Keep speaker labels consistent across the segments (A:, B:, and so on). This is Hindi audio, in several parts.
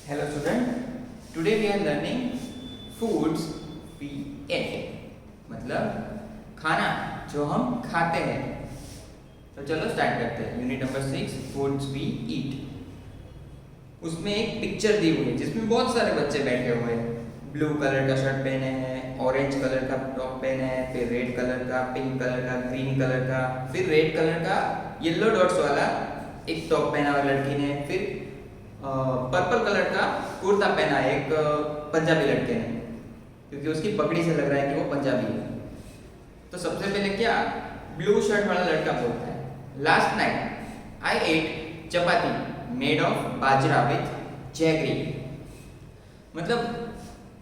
A: Hello student, today we are learning foods we eat, मतलब खाना जो हम खाते हैं। तो चलो स्टार्ट करते हैं। Unit number 6 foods we eat. उसमें एक पिक्चर दी हुई है जिसमें बहुत सारे बच्चे बैठे हुए हैं। ब्लू कलर का शर्ट पहने हैं, ऑरेंज कलर का टॉप पहने हैं, फिर रेड कलर का, पिंक कलर का, ग्रीन कलर का, फिर रेड कलर का येलो डॉट्स वाला एक टॉप पहना हुआ लड़की ने, फिर पर्पल कलर का कुर्ता पहना है एक पंजाबी लड़के ने, क्योंकि उसकी पगड़ी से लग रहा है कि वो पंजाबी है। तो सबसे पहले क्या ब्लू शर्ट वाला लड़का बोलता है, last night I ate chapati made of bajra with jaggery. मतलब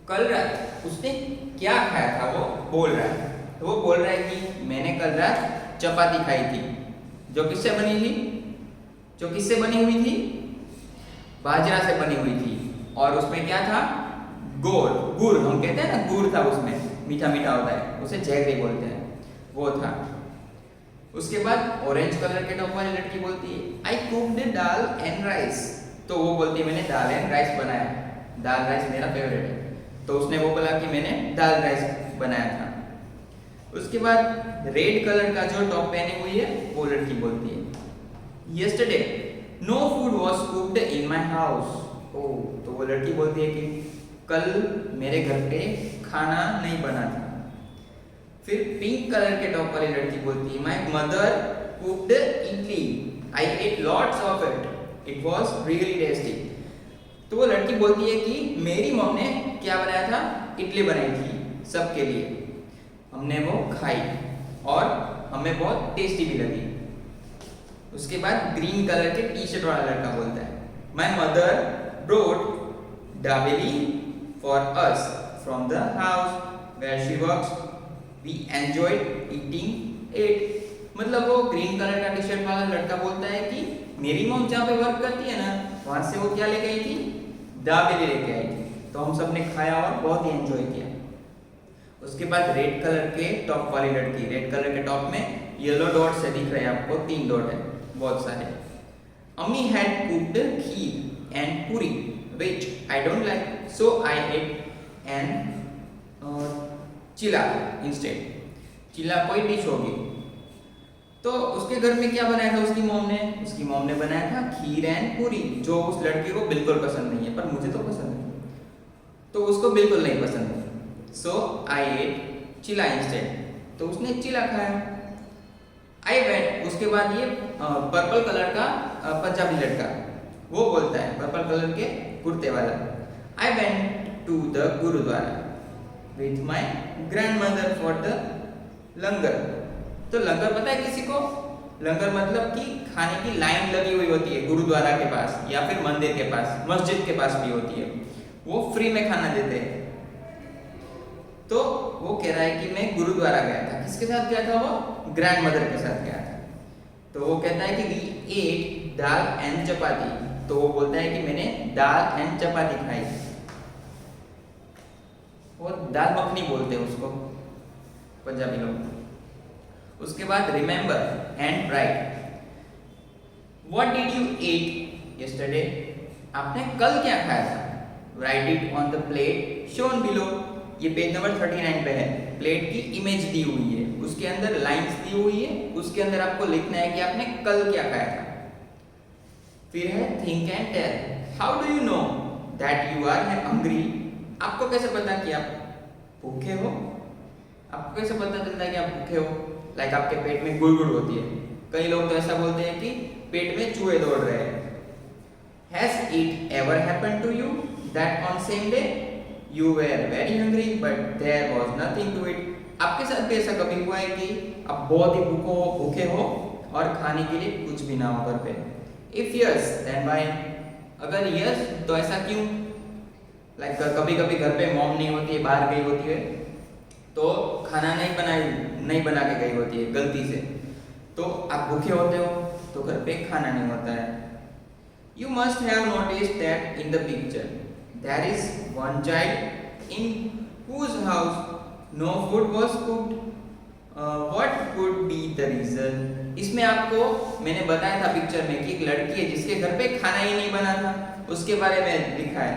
A: कल रात उसने क्या खाया था वो बोल रहा है। तो वो बोल रहा है कि मैंने कल रात चपाती खाई थी, जो किससे बनी थी? जो किससे बनी हुई थी? बाजरा से बनी हुई थी। और उसमें क्या था? गुड़ हम कहते हैं ना, गुड़ था उसमें, मीठा मीठा होता है, उसे जैगरी बोलते हैं, वो था। उसके बाद ऑरेंज कलर के टॉप वाली लड़की बोलती है आई कुक्ड दाल एंड राइस। तो वो बोलती है मैंने दाल एंड राइस बनाया। दाल राइस मेरा फेवरेट है, तो उसने वो बोला कि मैंने दाल राइस बनाया था। उसके बाद रेड कलर का जो टॉप पहनी हुई है वो लड़की बोलती है yesterday no food was cooked in my house. ओ, तो वो लड़की बोलती है कि कल मेरे घर पे खाना नहीं बना था। फिर पिंक कलर के टॉप वाली लड़की बोलती है my mother cooked idli, I ate lots of it, it was really tasty. तो वो लड़की बोलती है कि मेरी मम्मी ने क्या बनाया था? इडली बनाई थी सबके लिए, हमने वो खाई और हमें बहुत टेस्टी भी लगी। उसके बाद ग्रीन कलर के टी शर्ट वाला लड़का बोलता है my mother brought dabeli for us from the house where she works, we enjoyed eating it. मतलब वो ग्रीन कलर का टी शर्ट वाला लड़का बोलता है कि मेरी मॉम जहाँ पे वर्क करती है ना, वहां से वो क्या लेके आई थी? दाबेली लेके आई थी, तो हम सब ने खाया और बहुत ही एंजॉय किया। उसके बाद रेड कलर के टॉप वाली लड़की, रेड कलर के टॉप में येलो डॉट से दिख रहे हैं आपको, 3 डॉट है बहुत सारे। अम्मी हैड कुक्ड खीर एंड पूरी which I don't like, so I ate an chilla instead. चिला कोई डिश होगी। तो उसके घर में क्या बनाया था उसकी मॉम ने? उसकी मॉम ने बनाया था खीर एंड पूरी, जो उस लड़की को बिल्कुल पसंद नहीं है, पर मुझे तो पसंद है, तो उसको बिल्कुल नहीं पसंद है। सो आई एट चिला इंस्टेड, तो उसने चिला खाया। आई वेंट, उसके बाद ये पर्पल कलर का पंजाबी लड़का वो बोलता है, पर्पल कलर के कुर्ते वाला, I went to the gurdwara with my grandmother for the langar. तो लंगर पता है किसी को? लंगर मतलब कि खाने की लाइन लगी हुई होती है गुरुद्वारा के पास या फिर मंदिर के पास, मस्जिद के पास भी होती है, वो फ्री में खाना देते हैं। तो वो कह रहा है कि मैं गुरुद्वारा गया था। किसके साथ गया था वो? ग्रैंड मदर के साथ गया था। तो वो कहता है कि वी एट दाल एंड चपाती, तो वो बोलता है कि मैंने दाल एंड चपाती खाई। वो दाल मखनी बोलते हैं उसको पंजाबी लोग। उसके बाद remember and right, what did you eat yesterday? आपने कल क्या खाया था? Right it on the plate shown below. ये पेज नंबर 39 पे है। प्लेट की इमेज दी हुई है, उसके अंदर लाइंस दी हुई है, उसके अंदर आपको लिखना है कि आपने कल क्या खाया था। फिर है think and tell, how do you know that you are hungry? आपको कैसे पता कि आप भूखे हो? आपको कैसे पता चलता है कि आप भूखे हो? लाइक आपके पेट में गुड़गुड़ होती है। कई लोग तो ऐसा बोलते हैं कि पेट में चूहे दौड़ रहे हैं। Has it ever happened to you that on same day you were very hungry but there was nothing to eat? आपके साथ भी ऐसा कभी हुआ है कि आप बहुत ही भूखे हो और खाने के लिए कुछ भी ना हो घर पे? If yes then why? अगर यस तो ऐसा क्यों? लाइक कभी कभी घर पे मॉम नहीं होती है, बाहर गई होती है, तो खाना नहीं बना के गई होती है गलती से, तो आप भूखे होते हो तो घर पे खाना नहीं होता है। You must have noticed that in the picture there is one child in whose house no food was cooked. What could be the reason? इसमें आपको मैंने बताया था पिक्चर में कि एक लड़की है जिसके घर पे खाना ही नहीं बना था, उसके बारे में लिखा है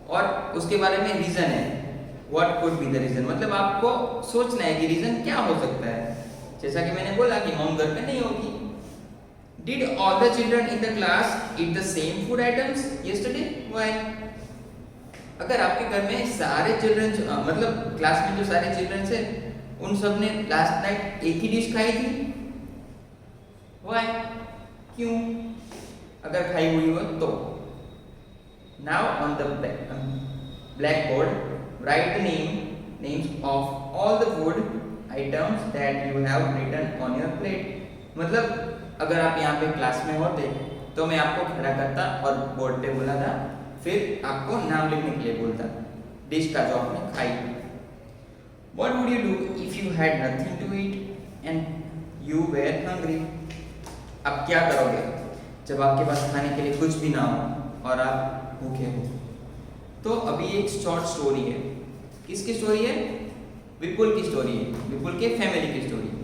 A: और उसके बारे में रीजन है, what could be the reason, मतलब आपको सोचना है कि रीजन क्या हो सकता है। जैसा कि मैंने बोला कि मॉम घर पे नहीं होगी। Did all the children in the class eat the same food items yesterday, why. अगर आपके घर में सारे चिल्ड्रन मतलब क्लास में जो सारे चिल्ड्रन है उन सब ने लास्ट नाइट एक ही डिश खाई थी, व्हाई, क्यों, अगर खाई हुई हो तो। Now on the black board write the names of all the food items that you have written on your plate. मतलब अगर आप यहाँ पे क्लास में होते तो मैं आपको खड़ा करता और बोर्ड पे बोला था, फिर आपको नाम लिखने के लिए बोलता डिश का जो आपने खाई। What would you do if you had nothing to eat and you were hungry? अब क्या करोगे जब आपके पास खाने के लिए कुछ भी ना हो और आप भूखे हो। तो अभी एक शॉर्ट स्टोरी है। किसकी स्टोरी है? विपुल की स्टोरी है, विपुल के फैमिली की स्टोरी है।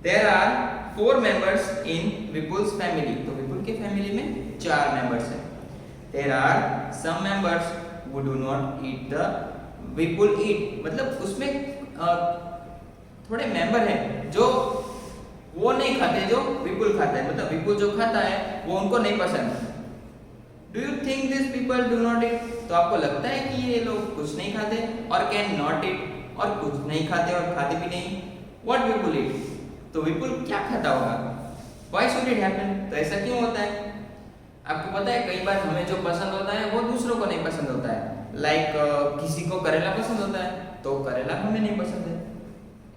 A: There are 4 members in Vipul's family. तो विपुल के फैमिली में 4 मेंबर्स हैं। There are some members who do not eat the विपुल ईट, मतलब उसमें थोड़े मेंबर हैं जो वो नहीं खाते जो विपुल खाता है, मतलब विपुल जो खाता है वो उनको नहीं पसंद। Do you think this people do not eat? तो आपको लगता है कि ये लोग कुछ नहीं खाते और कैन नॉट ईट, और कुछ नहीं खाते और खाते भी नहीं। व्हाट विपुल ईट? तो विपुल क्या खाता होगा? Why should it happen? तो ऐसा क्यों होता है? आपको पता है कई बार हमें जो पसंद होता है वो दूसरों को नहीं पसंद होता है। लाइक किसी को करेला पसंद होता है तो करेला हमें नहीं पसंद है,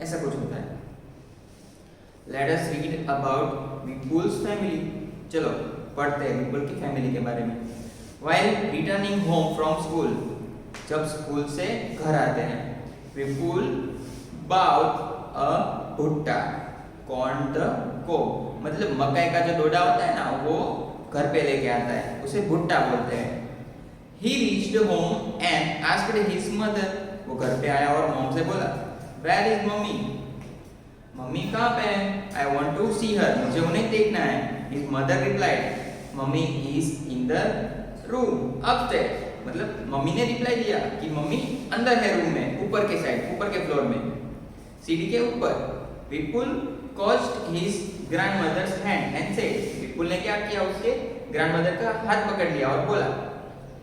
A: ऐसा कुछ होता है। Let us read about Vipul's family. चलो पढ़ते हैं विपुल की फैमिली के बारे में। While returning home from school, जब स्कूल से घर आते हैं, विपुल बाउट अ भुट्टा कॉर्न द कोब, मतलब मकई का जो डोडा होता है ना वो घर पे लेके आता है, उसे भुट्टा बोलते हैं। He reached home and asked his mother, वो घर पे आया और मॉम से बोला, Where is mommy? मम्मी कहाँ पे है? I want to see her, मुझे उन्हें देखना है। His mother replied, Mommy is in the room upstairs, मतलब मम्मी ने रिप्लाई दिया कि मम्मी अंदर है रूम में, ऊपर के साइड, ऊपर के फ्लोर में, सीढ़ी के ऊपर। विपुल caught his grandmother's hand and said, विपुल ने क्या किया, उसके ग्रैंडमदर का हाथ पकड़ लिया और बोला,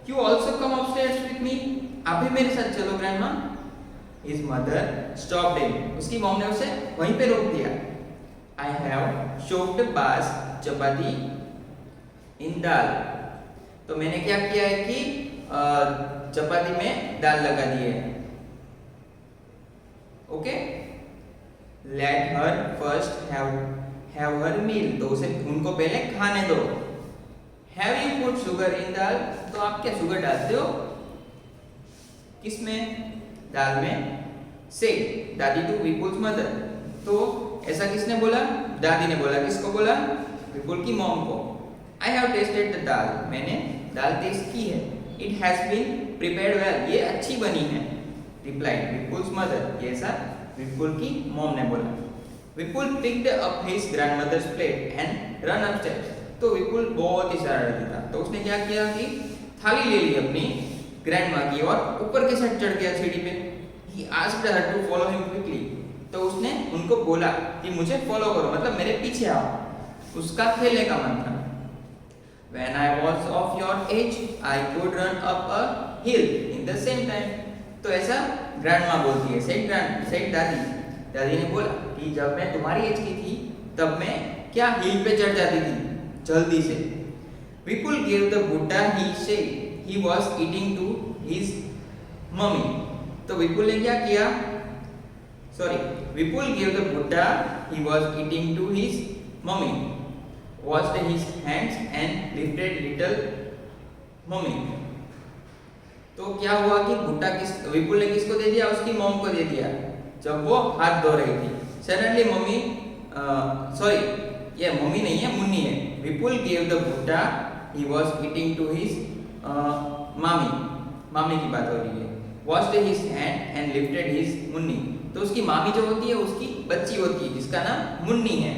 A: You also come upstairs with me? आप भी मेरे साथ चलो grandma. His mother stopped him, उसकी मॉम ने उसे वहीं पे रोक दिया। I have soaked bas chapati in dal, तो मैंने क्या किया है कि चपाती में दाल लगा दी है। Okay, Let her first have her meal, तो उसे उनको पहले खाने दो। Have you put sugar in दाल, तो आप क्या शुगर डालते हो किसमें? दाल में। Say दादी टू विपुल्स मदर, तो ऐसा किसने बोला? दादी ने बोला। किसको बोला? विपुल की मॉम को। I have tasted the दाल, मैंने दाल टेस्ट की है। It has been prepared well, ये अच्छी बनी है। Replied विपुल्स मदर, ये ऐसा विपुल की मॉम ने बोला। विपुल picked up his grandmother's plate and ran upstairs, तो विपुल बहुत ही शरारती था, तो उसने क्या किया कि थाली ले ली अपनी ग्रैंडमा की और ऊपर के साइड चढ़ गया सीढ़ी पे। He asked her to follow him quickly, तो उसने उनको बोला कि मुझे फॉलो करो, मतलब मेरे पीछे आओ। उसका खेलने का मन था। When I was of your age, I could run up a hill in the same time, तो ऐसा ग्रैंडमा बोलती है। सेड दादी ने बोला कि जब मैं तुम्हारी एज की थी तब मैं क्या हिल पे चढ़ जाती थी जल्दी से। विपुल gave the butta he said he was eating to his mummy, तो विपुल ने क्या किया? विपुल gave the butta he was eating to his mummy, washed his hands and lifted little mummy, तो क्या हुआ कि भुट्टा विपुल ने किसको दे दिया? उसकी मॉम को दे दिया जब वो हाथ धो रही थी। सडनली मम्मी ये मम्मी नहीं है, मुन्नी है। विपुल gave the butta he was eating to his मामी की बात हो रही है। washed his hand and lifted his Munni, तो उसकी मामी जो होती है उसकी बच्ची होती है जिसका नाम मुन्नी है।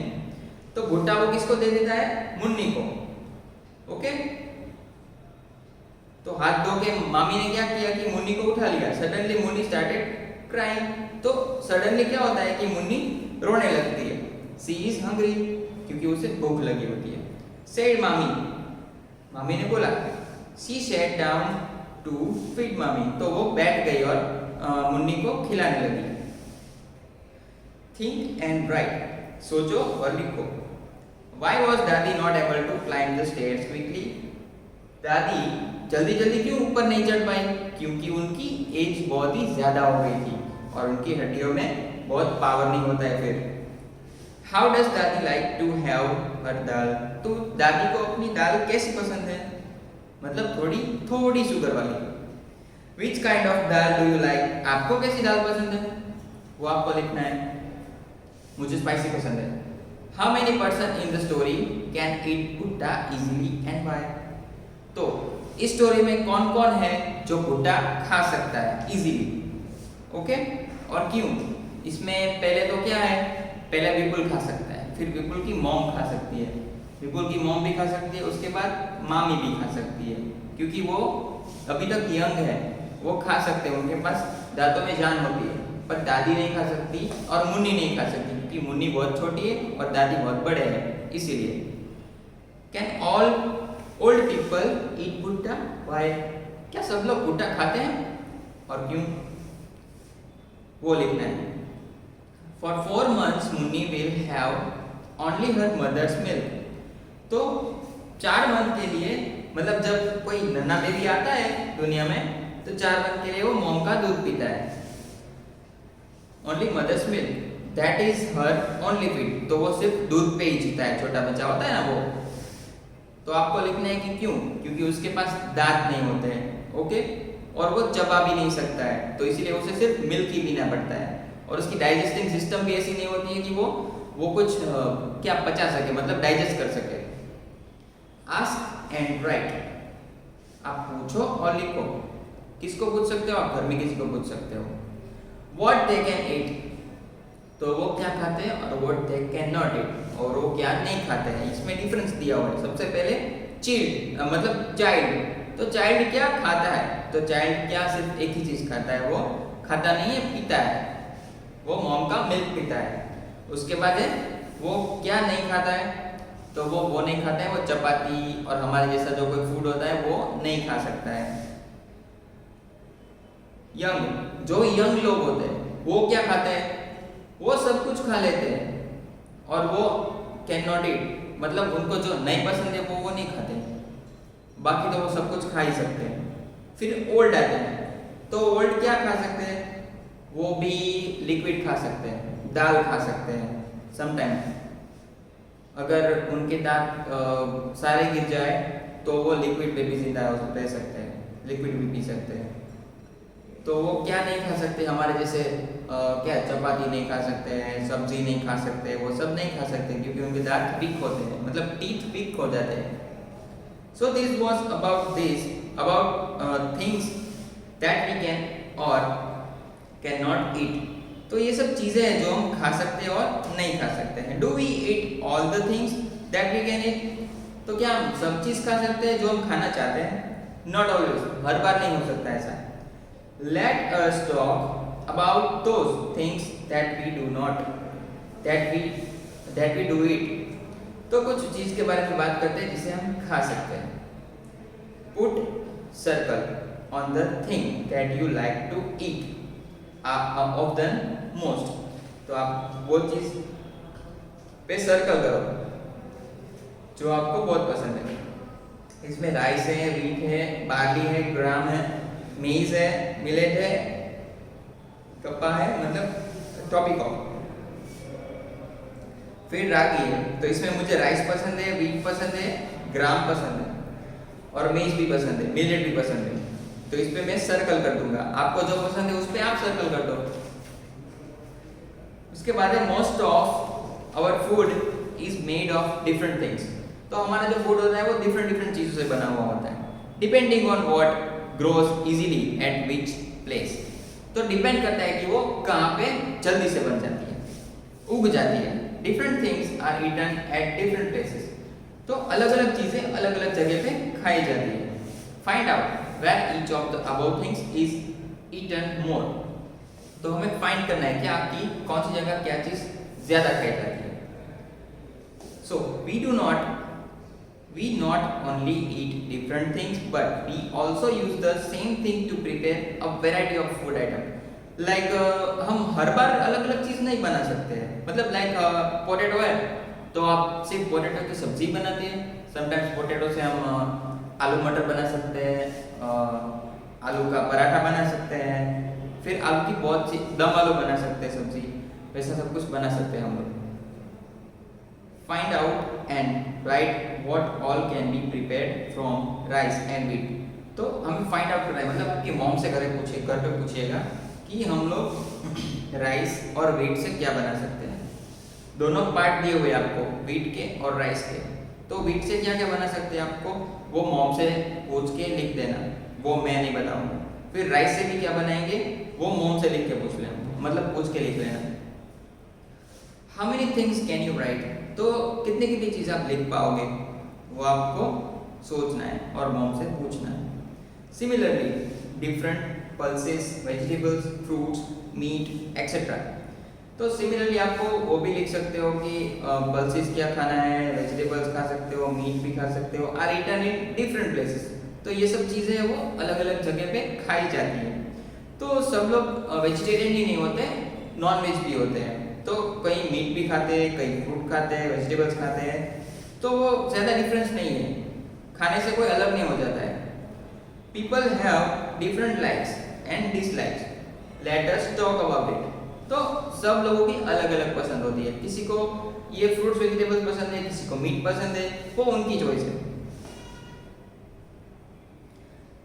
A: तो भुट्टा वो किसको दे देता है? मुन्नी को। ओके, तो हाथ धो के मामी ने क्या किया कि मुन्नी को उठा लिया। Suddenly Munni started crying. तो सडनली क्या होता है कि मुन्नी रोने लगती है। सी इज हंग्री, क्योंकि उसे भूख लगी होती है। सेड मामी, मामी ने बोला। She sat down to feed Mami, तो वो बैठ गई और मुन्नी को खिलाने लगी। थिंक एंड राइट, सोचो और लिखो। Why was दादी not able to climb the stairs quickly? दादी जल्दी जल्दी क्यों ऊपर नहीं चढ़ पाई? क्योंकि उनकी एज बहुत ही ज्यादा हो गई थी और उनकी हड्डियों में बहुत पावर नहीं होता है फिर। How does दादी like to have her दाल? तो दादी को अपनी दाल कैसी पसंद है? मतलब थोड़ी शुगर वाली। Which kind of dal do you like? आपको कैसी दाल पसंद है? वो आपको लिखना है। मुझे स्पाइसी पसंद है। How many person in the story can eat भुट्टा easily and why? तो इस स्टोरी में कौन कौन है जो भुट्टा खा सकता है इजीली? ओके, और क्यों? इसमें पहले तो क्या है, पहले विपुल खा सकता है, फिर विपुल की मॉम खा सकती है, विपुल की मॉम भी खा सकती है, उसके बाद मामी भी खा सकती है, क्योंकि वो अभी तक यंग है, वो खा सकते हैं, उनके पास दांतों में जान होती है। पर दादी नहीं खा सकती और मुन्नी नहीं खा सकती, क्योंकि मुन्नी बहुत छोटी है और दादी बहुत बड़े हैं, इसीलिए। Can all old people eat भुट्टा? व्हाई? क्या सब लोग भुट्टा खाते हैं और क्यों? वो लिखना है। For 4 months Munni will have only her mother's milk. तो 4 मंथ के लिए, मतलब जब कोई नन्हा बेबी आता है दुनिया में, तो 4 मंथ के लिए वो मॉम का दूध पीता है। Only mother's milk, that is her only feed. तो वो सिर्फ दूध पे ही जीता है, छोटा बच्चा होता है ना वो। तो आपको लिखना है कि क्यों? क्योंकि उसके पास दांत नहीं होते हैं। ओके, और वो चबा भी नहीं सकता है, तो इसीलिए उसे सिर्फ मिल्क ही पीना पड़ता है। और उसकी डाइजेस्टिंग सिस्टम भी ऐसी नहीं होती है कि वो कुछ क्या पचा सके, मतलब डाइजेस्ट कर सके। आस्क एंड राइट, आप पूछो और लिखो। किसको पूछ सकते हो आप? घर में किसी को पूछ सकते हो। What they can eat, तो वो क्या खाते हैं, और what they cannot eat, और वो क्या नहीं खाते हैं। इसमें डिफरेंस दिया हुआ है। सबसे पहले चिल्ड, मतलब चाइल्ड। तो चाइल्ड क्या खाता है? तो चाइल्ड क्या सिर्फ एक ही चीज खाता है, वो खाता नहीं है, पीता है। वो मॉम का मिल्क पीता है। उसके बाद है वो क्या नहीं खाता है, तो वो नहीं खाता है, वो चपाती और हमारे जैसा जो कोई फूड होता है वो नहीं खा सकता है। यंग, जो यंग लोग होते हैं वो क्या खाते हैं? वो सब कुछ खा लेते हैं। और वो कैन नॉट ईट, मतलब उनको जो नहीं पसंद है वो नहीं खाते, बाकी तो वो सब कुछ खा ही सकते हैं। फिर ओल्ड आते हैं, तो ओल्ड क्या खा सकते हैं? वो भी लिक्विड खा सकते हैं, दाल खा सकते हैं समटाइम। अगर उनके दांत सारे गिर जाए तो वो लिक्विड पे भी जिंदा रह सकते हैं, लिक्विड भी पी सकते हैं। तो वो क्या नहीं खा सकते हमारे जैसे, क्या चपाती नहीं खा सकते हैं, सब्जी नहीं खा सकते, वो सब नहीं खा सकते क्योंकि उनके दांत वीक होते हैं, मतलब टीथ वीक हो जाते हैं। So this was about things that we can or can not eat. तो ये सब चीजें हैं जो हम खा सकते हैं और नहीं खा सकते हैं। Do we eat all the things that we can eat? तो क्या हम सब चीज खा सकते हैं जो हम खाना चाहते हैं? नॉट ऑलवेज, हर बार नहीं हो सकता ऐसा। Let us talk about those things that we do not, that we do eat. तो कुछ चीज के बारे में बात करते हैं जिसे हम खा सकते हैं। Put circle on the thing that you like to eat of the most. तो आप वो चीज पे सर्कल करो जो आपको बहुत पसंद है। इसमें राइस है, व्हीट है, बार्ली है, ग्राम है, मेज है, मिलेट है, कप्पा है, मतलब टॉपिकॉ। फिर रागी है, तो इसमें मुझे राइस पसंद है, व्हीट पसंद है, ग्राम पसंद है और मेज भी पसंद है, मिलेट भी पसंद है। तो इस पे मैं सर्कल कर दूंगा, आपको जो पसंद है उस पे आप सर्कल कर दो। उसके बाद है most of our food is made of different things. तो हमारा जो फूड होता है वो डिफरेंट चीजों से बना हुआ होता है। Depending on what grows easily at which place. तो डिपेंड करता है कि वो कहाँ पे जल्दी से बन जाती है, उग जाती है। Different things are eaten at different places. तो अलग अलग चीजें अलग अलग जगह पे खाई जाती है। Find out where each of the above things is eaten more. तो हमें फाइंड करना है कि आपकी कौन सी जगह क्या चीज ज्यादा खाई जाती है। सो we not only eat different things but we also use the same thing to prepare a variety of food item. Like हम हर बार अलग अलग चीज नहीं बना सकते हैं। मतलब लाइक पोटैटो है तो आप सिर्फ पोटैटो की सब्जी बनाते हैं। समटाइम्स पोटैटो से हम आलू मटर बना सकते हैं, आलू का पराठा बना सकते हैं, फिर आलू की बहुत सी दम आलू बना सकते हैं सब्जी। वैसा सब कुछ बना सकते हैं हम लोग। Find out and write what all can be prepared from rice and wheat. तो हमें फाइंड आउट करना है, मतलब आपकी मॉम से घर पे पूछिएगा कि हम लोग राइस और व्हीट से क्या बना सकते हैं। दोनों पार्ट दिए हुए आपको, व्हीट के और राइस के। तो व्हीट से क्या क्या बना सकते हैं आपको वो मॉम से पूछ के लिख देना, वो मैं नहीं बताऊंगा। फिर राइस से भी क्या बनाएंगे वो मॉम से लिख के पूछ लेना, मतलब पूछ के लिख लेना। How many things can you right. तो कितनी कितनी चीज आप लिख पाओगे वो आपको सोचना है और मॉम से पूछना है। Similarly different pulses, vegetables, fruits, meat et cetera. तो सिमिलरली आपको वो भी लिख सकते हो कि पल्सेस क्या खाना है, वेजिटेबल्स खा सकते हो, मीट भी खा सकते हो, are eaten in different places. तो ये सब चीजें वो अलग अलग जगह पे खाई जाती है। तो सब लोग वेजिटेरियन ही नहीं होते, नॉन वेज भी होते हैं। तो कई मीट भी खाते हैं, कई फ्रूट खाते हैं, वेजिटेबल्स खाते हैं। तो वो ज़्यादा डिफरेंस नहीं है, खाने से कोई अलग नहीं हो जाता है। People have different likes and dislikes, let us talk about it. तो सब लोगों की अलग अलग पसंद होती है। किसी को ये फ्रूट्स वेजिटेबल्स पसंद है, किसी को मीट पसंद है, वो उनकी चॉइस है।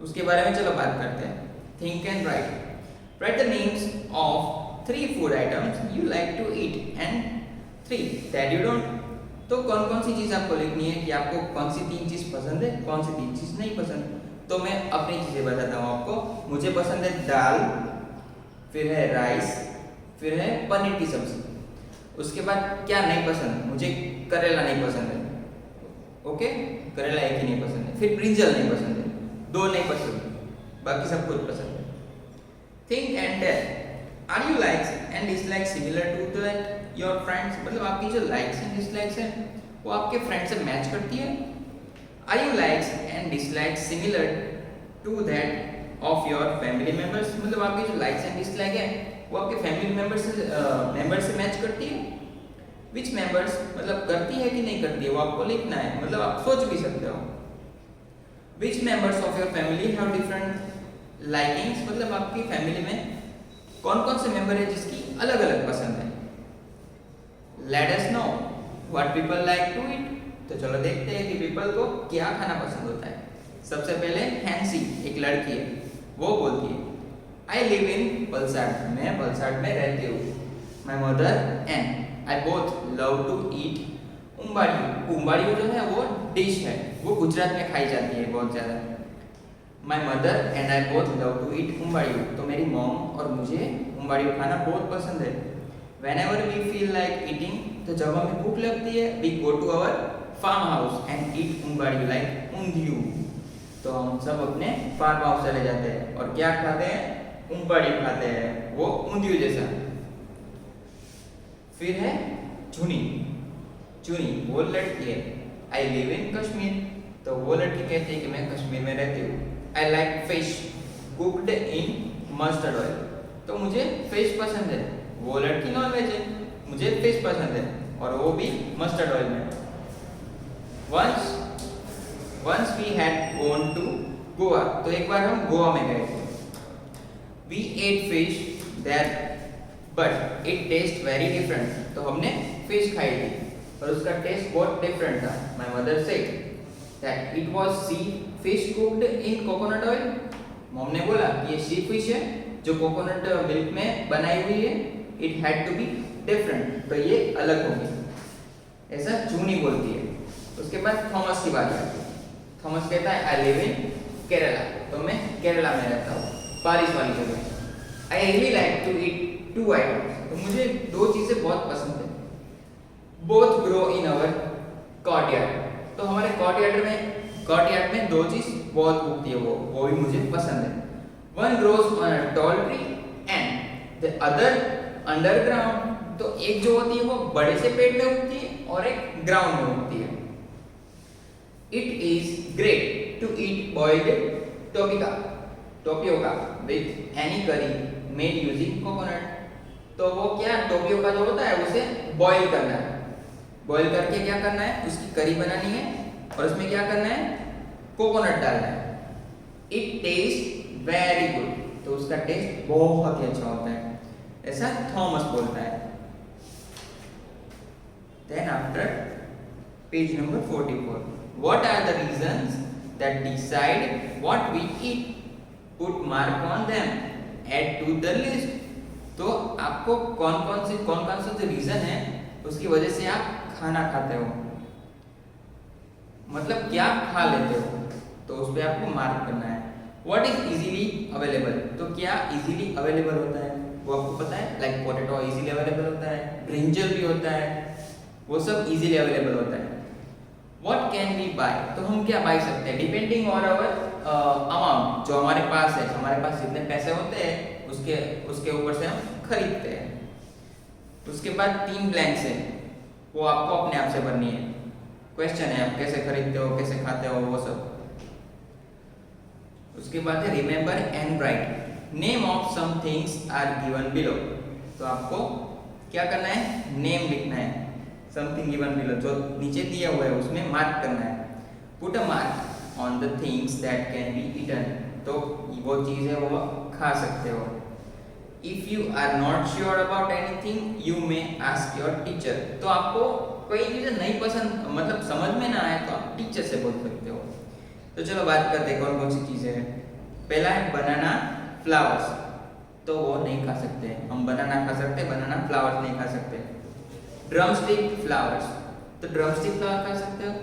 A: उसके बारे में चलो बात करते हैं। Think and right. Right the names of 3 food items you like to eat and 3 that you don't। तो कौन कौन सी चीज आपको लिखनी है कि आपको कौन सी 3 चीज पसंद है, कौन सी 3 चीज नहीं पसंद। तो मैं अपनी चीजें बताता हूँ आपको। मुझे पसंद है दाल, फिर है राइस, फिर है पनीर की सब्जी। उसके बाद क्या नहीं पसंद, मुझे करेला नहीं पसंद है। ओके, करेला एक ही नहीं पसंद है। फिर ब्रिंजल नहीं पसंद है, 2 नहीं पसंद, बाकी सब कुछ पसंद है। Think and tell. Are you likes and dislikes similar to that your friends? मतलब आपकी जो likes and dislikes है वो आपके फ्रेंड से मैच करती है। Are you likes and dislikes similar to that of your family members? मतलब आपकी जो likes and dislike है वो आपके फैमिली मेंबर से मैच करती है। Which members मतलब करती है कि नहीं करती है वो आपको लिखना है, मतलब आप सोच भी सकते हो। Which members of your family have different likings? मतलब आपकी फैमिली में कौन कौन से मेंबर है जिसकी अलग अलग पसंद है। Let us know what people like to eat। तो चलो देखते हैं कि पीपल को क्या खाना पसंद होता है। सबसे पहले हैंसी, एक लड़की है, वो बोलती है I live in Valsad, मैं वलसाड में रहती हूँ। My mother and I both love to eat उम्बाड़ियों। उम्बाड़ियों जो है वो डिश है, वो गुजरात में खाई जाती है बहुत ज़्यादा। My mother and I both love to eat उम्बाड़ियों। तो मेरी मॉम और मुझे उम्बाड़ियों खाना बहुत पसंद है। Whenever we feel like eating, तो जब हमें भूख लगती है we go to our farm house and eat उम्बाड़ियों like undhiyu. तो हम सब अपने फार्म हाउस चले जाते हैं और क्या खाते हैं, उम्बाड़ियों खाते हैं, वो ऊंधियू जैसा। फिर है चुनी। चुनी वो लड़की है। I live in Kashmir. तो वो लड़की कहती है कि मैं कश्मीर में रहती हूँ। I like fish cooked in mustard oil। तो मुझे फिश पसंद है। वो लड़की नॉन वेज है, मुझे फिश पसंद है और वो भी मस्टर्ड ऑयल में। Once we had gone to Goa. तो एक बार हम गोवा में गए थे। We ate fish there but it tastes very different। तो हमने फिश खाई थी और उसका टेस्ट बहुत डिफरेंट था। My mother said that it was sea fish cooked in coconut oil। Mom ने बोला कि ये सी फिश है जो कोकोनट मिल्क में बनाई हुई है। It had to be different, तो ये अलग होगी, ऐसा चूनी बोलती है। उसके बाद थॉमस की बात आती है। थॉमस कहता है I live in केरला। तो मैं केरला में रहता हूँ, बारिश वाली जगह। I really like to eat 2 items। तो मुझे 2 चीज़ें बहुत पसंद है। बोथ ग्रो इन अवर कॉर्टयार्ड। तो हमारे कॉर्टयार्ड में दो चीज बहुत उगती है, वो भी मुझे पसंद है। One grows on a tall tree and the other underground. तो एक जो होती है वो बड़े से पेड़ में उगती है और एक ग्राउंड में उगती है। It is great to eat boiled tapioca with any curry made using coconut. तो वो क्या टोपियोका जो होता है उसे बॉईल करना है, बॉईल करके क्या करना है, उसकी करी बनानी है और उसमें क्या करना है, कोकोनट डालना है। It taste very good. तो उसका टेस्ट बहुत ही अच्छा होता है, ऐसा थॉमस बोलता है। Then after page number 44, what are the reasons that decide what we eat, put mark on them, add to the list. तो आपको कौन कौन से जो रीजन है उसकी वजह से आप खाना खाते हो, मतलब क्या खा लेते हो, तो उस पर आपको मार्क करना है। What is easily available. तो क्या इजीली अवेलेबल होता है वो आपको पता है, लाइक पोटैटो इजीली अवेलेबल होता है, ब्रिंजल भी होता है, वो सब इजीली अवेलेबल होता है। What can we buy. तो हम क्या बाय सकते हैं, डिपेंडिंग ऑन आवर अमाउंट, जो हमारे पास है, हमारे पास जितने पैसे होते हैं उसके ऊपर से हम खरीदते हैं। उसके बाद 3 ब्लैंक्स हैं, वो आपको अपने आप से भरनी है। क्वेश्चन है आप कैसे खरीदते हो, कैसे खाते हो, वो सब। उसके बाद है remember and write, name of some things are given below. तो आपको क्या करना है, नेम लिखना है, समथिंग गिवन बिलो जो नीचे दिया हुआ है उसमें मार्क करना है। Put a mark on the things that can be eaten. तो वो चीज है वो खा सकते हो। If you are not sure about anything you may ask your teacher. तो आपको कोई चीजें नहीं पसंद, मतलब समझ में ना आए तो आप टीचर से बोल सकते हो। तो चलो बात करते हैं कौन कौन सी चीजें हैं। पहला है बनाना फ्लावर्स। तो वो नहीं खा सकते, हम बनाना खा सकते, बनाना फ्लावर्स नहीं खा सकते। Drumstick flowers. तो ड्रमस्टिक फ्लावर खा सकते हो,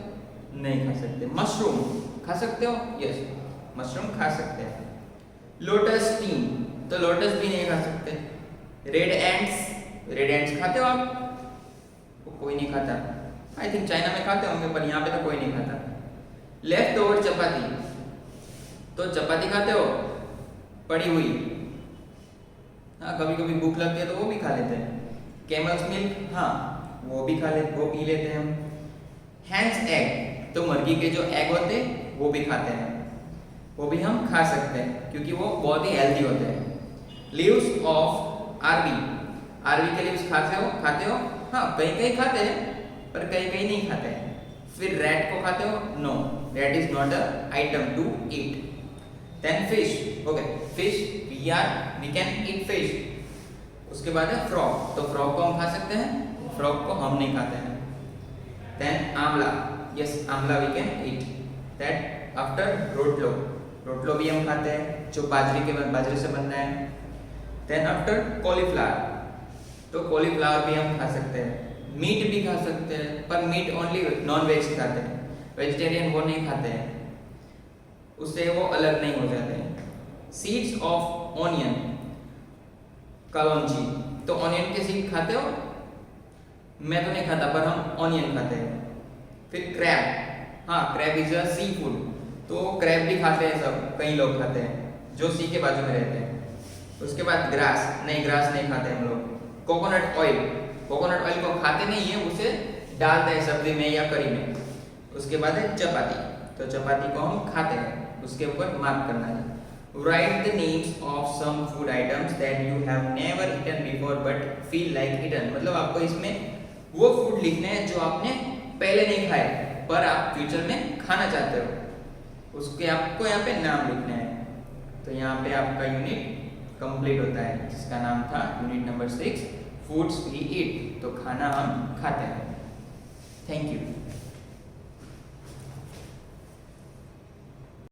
A: नहीं खा सकते। मशरूम खा सकते हो, यस मशरूम खा सकते हैं। Lotus team. तो लोटस भी नहीं खा सकते। रेड एंड्स खाते हो आप, कोई नहीं खाता। आई थिंक चाइना में खाते होंगे पर यहाँ पे तो कोई नहीं खाता। लेफ्ट ओवर चपाती। तो चपाती खाते हो पड़ी हुई, हाँ कभी कभी भूख लगती है तो वो भी खा लेते हैं। कैमल्स मिल्क, हाँ वो भी वो पी लेते हैं हम। Hence egg. तो मुर्गी के जो एग होते हैं वो भी खाते हैं, वो भी हम खा सकते हैं क्योंकि वो बहुत ही हेल्दी होते हैं। लीव्स ऑफ आरवी के लीव्स खाते हो, हाँ कहीं खाते हैं पर कहीं नहीं खाते हैं। फिर रैट को खाते हो, no rat is not a item to eat. Then fish, okay fish we can eat fish. उसके बाद है फ्रॉग। तो फ्रॉग को हम खा सकते हैं, फ्रॉग को हम नहीं खाते हैं। Then amla, yes amla we can eat. That after रोटलो भी हम खाते हैं जो बाजरे से बनता है। Then after cauliflower. तो कॉलीफ्लावर भी हम खा सकते हैं। मीट भी खा सकते हैं पर मीट ओनली नॉन वेज खाते हैं, वेजिटेरियन वो नहीं खाते हैं, उससे वो अलग नहीं हो जाते हैं। सीड्स ऑफ ऑनियन कलौंजी। तो ऑनियन के सीड खाते हो, मैं तो नहीं खाता पर हम ऑनियन खाते हैं। फिर क्रैब, हाँ crab is a sea food. तो क्रैब भी खाते हैं सब, कई लोग खाते हैं जो सी के बाजू में रहते हैं। उसके बाद ग्रास नहीं खाते हम लोग। कोकोनट ऑयल को खाते नहीं है, उसे डालते हैं सब्जी में या करी में। उसके बाद है चपाती। तो चपाती को हम खाते हैं, उसके ऊपर मार्क करना है। Write the names of some food items that you have never eaten before but feel like eaten. मतलब आपको इसमें वो फूड लिखने हैं जो आपने पहले नहीं खाए पर आप फ्यूचर में खाना चाहते हो, उसके आपको यहाँ पे नाम लिखना है। तो यहाँ पे आपका यूनिट कंप्लीट होता है जिसका नाम था unit number 6 foods we eat. तो खाना हम खाते हैं। Thank you.